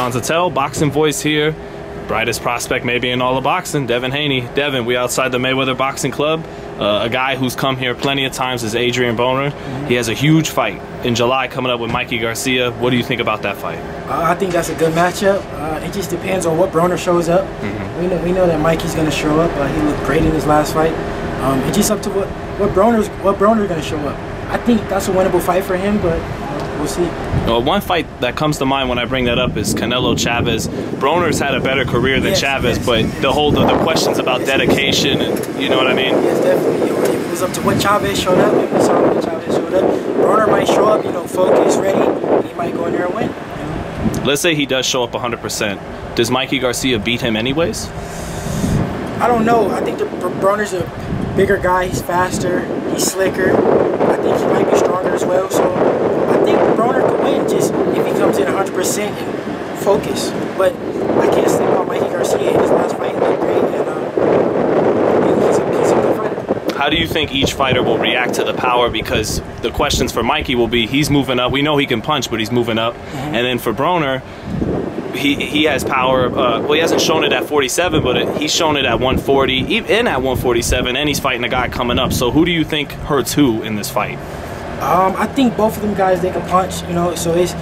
John Zittel, Boxing Voice here. Brightest prospect maybe in all of boxing, Devin Haney. Devin, we outside the Mayweather Boxing Club. A guy who's come here plenty of times is ADRIEN Broner. He has a huge fight in July coming up with Mikey Garcia. What do you think about that fight? I think that's a good matchup. It just depends on what Broner shows up. We know that Mikey's going to show up. He looked great in his last fight. It's just up to what Broner's going to show up. I think that's a winnable fight for him, but we'll see. Well, one fight that comes to mind when I bring that up is Canelo Chavez. Broner's had a better career than Chavez, but the questions about dedication, and you know what I mean? Yes, definitely. If it was up to what Chavez showed up, if we saw when Chavez showed up, Broner might show up, focused, ready, and he might go in there and win. Let's say he does show up 100%. Does Mikey Garcia beat him anyways? I don't know. I think Broner's a bigger guy. He's faster. He's slicker. I think he might be stronger as well. So I think Broner could win just if he comes in 100% and focus. But I can't sleep on Mikey Garcia. In his last fight, he looked great, and he's a good fighter. How do you think each fighter will react to the power? Because the questions for Mikey will be, he's moving up. We know he can punch, but he's moving up. And then for Broner, he has power. Well, he hasn't shown it at 47, but he's shown it at 140, and at 147, and he's fighting a guy coming up. So who do you think hurts who in this fight? I think both of them guys, they can punch, so it's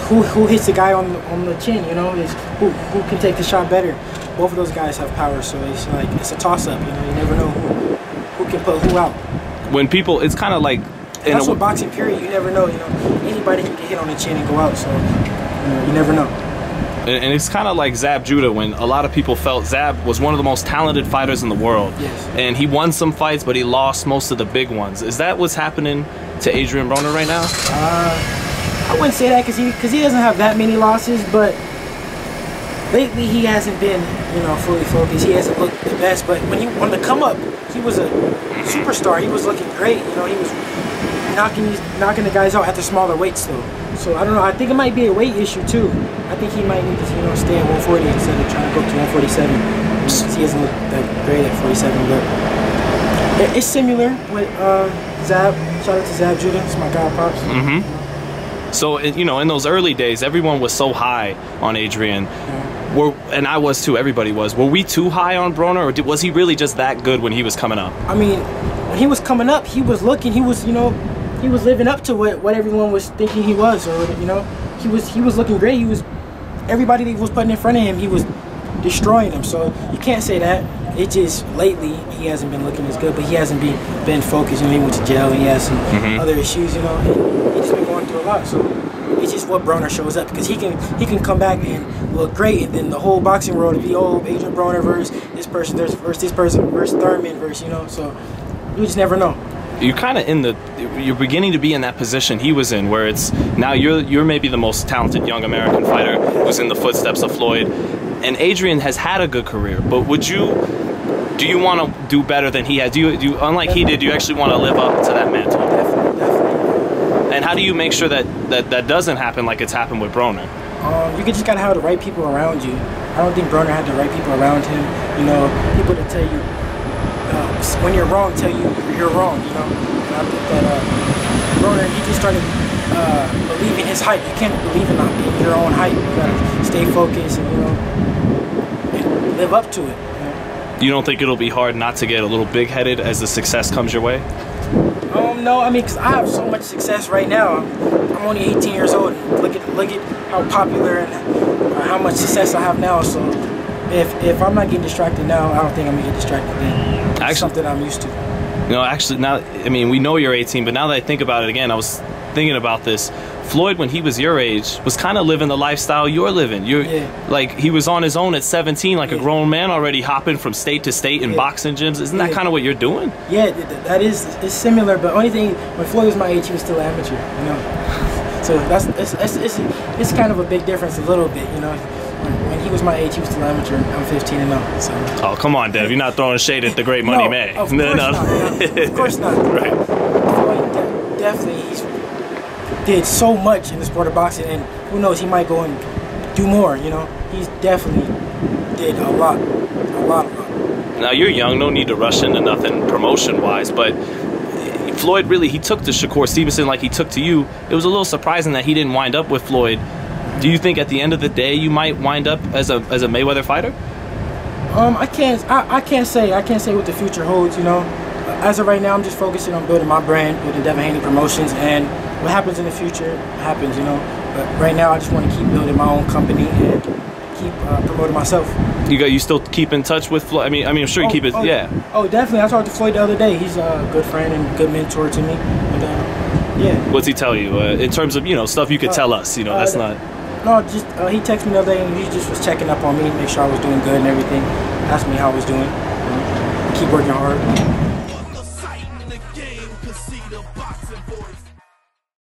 who hits the guy on the chin, is who can take the shot better. Both of those guys have power, so it's a toss-up, you never know who can put who out. When people, it's kind of like... That's what boxing, period, you never know, anybody can get hit on the chin and go out, so you never know. And it's kind of like Zab Judah, when a lot of people felt Zab was one of the most talented fighters in the world. Yes. And he won some fights, but he lost most of the big ones. Is that what's happening to ADRIEN Broner right now? I wouldn't say that because he doesn't have that many losses, but lately he hasn't been, fully focused. He hasn't looked the best, but when he wanted to come up, he was a superstar. He was looking great. He was knocking the guys out at the smaller weights though. So I don't know. I think it might be a weight issue too. I think he might need to stay at 140 instead of trying to go to 147. He doesn't look that great at 47, but it's similar with Zab. Shout out to Zab Judah. It's my guy, Pops. So in those early days, everyone was so high on ADRIEN. And I was too. Everybody was. Were we too high on Broner, or was he really just that good when he was coming up? I mean, when he was coming up, he was looking. He was, he was living up to what everyone was thinking he was, or he was looking great. Everybody that was putting in front of him, he was destroying them. So you can't say that. It just lately he hasn't been looking as good, but he hasn't been focused. He went to jail. He has some other issues. And he's been going through a lot. So it's just what Broner shows up, because he can come back and look great, and then the whole boxing world will be ADRIEN Broner versus this person, versus this person, versus Thurman versus So you just never know. You're kind of you're beginning to be in that position he was in, where it's now you're maybe the most talented young American fighter who's in the footsteps of Floyd, and ADRIEN has had a good career. But do you want to do better than he had? Do you unlike he did? Do you actually want to live up to that mantle? Definitely. And how do you make sure that doesn't happen like it's happened with Broner? You just gotta have the right people around you. I don't think Broner had the right people around him. People that tell you when you're wrong, tell you you're wrong. And I think that Broner, he just started believing his hype. You can't believe in your own hype. You gotta stay focused and live up to it. You don't think it'll be hard not to get a little big-headed as the success comes your way? No, I mean, because I have so much success right now. I'm only 18 years old, and look at how popular and how much success I have now. So if I'm not getting distracted now, I don't think I'm gonna get distracted then. It's something I'm used to. Actually, now, I mean, we know you're 18, but now that I think about it again, I was thinking about this. Floyd, when he was your age, was kind of living the lifestyle you're living. Like, he was on his own at 17, like a grown man already, hopping from state to state in boxing gyms. Isn't that kind of what you're doing? Yeah, it's similar, but only thing, when Floyd was my age, he was still amateur, So it's kind of a big difference a little bit, When he was my age, he was still amateur. I'm 15 and 0. So. Oh, come on, Dev. You're not throwing shade at the great Money May. Of course not. Of course not. Right. Floyd definitely, he's did so much in the sport of boxing, and who knows, he might go and do more. He's definitely did a lot. Now you're young, no need to rush into nothing promotion-wise, but Floyd really, he took to Shakur Stevenson like he took to you. It was a little surprising that he didn't wind up with Floyd Do you think at the end of the day you might wind up as a Mayweather fighter? I can't say what the future holds. You know, as of right now, I'm just focusing on building my brand with the Devin Haney Promotions, and what happens in the future happens. You know, but right now I just want to keep building my own company and keep promoting myself. You still keep in touch with Floyd? I mean, I'm sure you keep it. Yeah. Oh, definitely. I talked to Floyd the other day. He's a good friend and good mentor to me. And, yeah. What's he tell you in terms of stuff you could tell us? You know, that's not. No, just he texted me the other day and he just was checking up on me, make sure I was doing good and everything. Asked me how I was doing. Keep working hard.